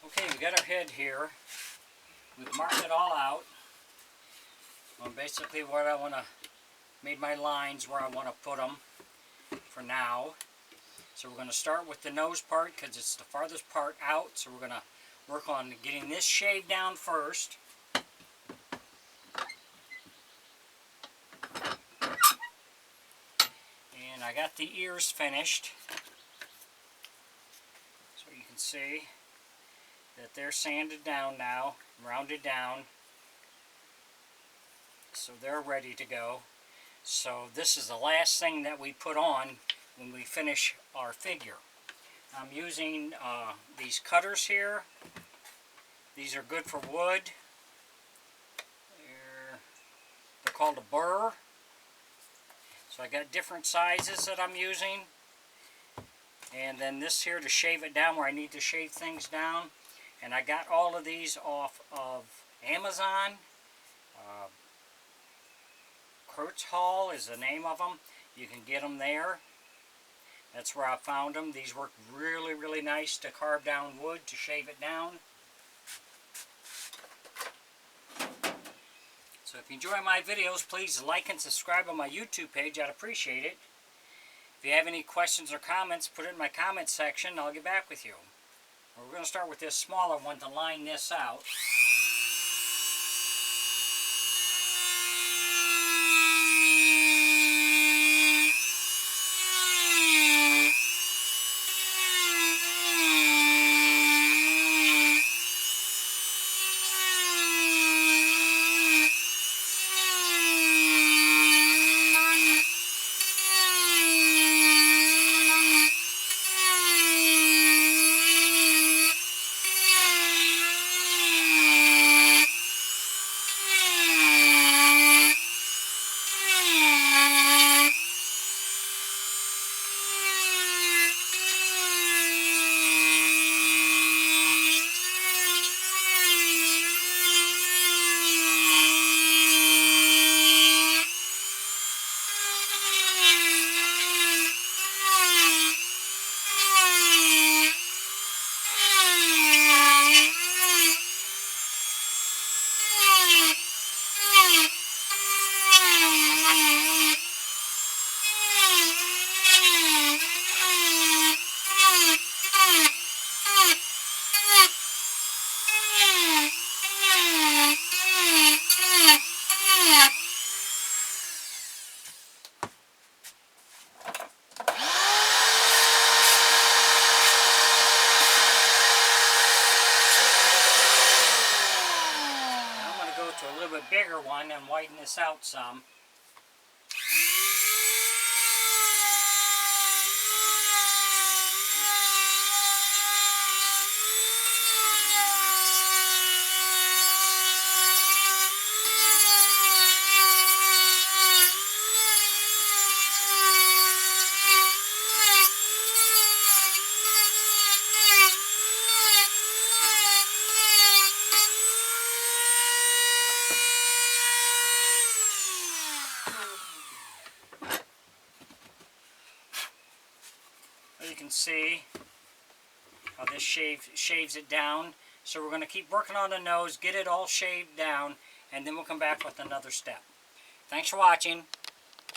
Okay, we got our head here. We've marked it all out. Basically where I want to, made my lines where I want to put them for now. So we're going to start with the nose part because it's the farthest part out. So we're going to work on getting this shaved down first. And I got the ears finished. So you can see that they're sanded down now, rounded down. So they're ready to go. So this is the last thing that we put on when we finish our figure. I'm using these cutters here. These are good for wood. They're called a burr. So I got different sizes that I'm using. And then this here to shave it down where I need to shave things down. And I got all of these off of Amazon. Kurtz Hall is the name of them. You can get them there. That's where I found them. These work really, really nice to carve down wood, to shave it down. So if you enjoy my videos, please like and subscribe on my YouTube page. I'd appreciate it. If you have any questions or comments, put it in my comment section and I'll get back with you. We're going to start with this smaller one to line this out. A little bit bigger one and widen this out some. You can see how this shaves it down. So we're going to keep working on the nose, get it all shaved down, and then we'll come back with another step. Thanks for watching.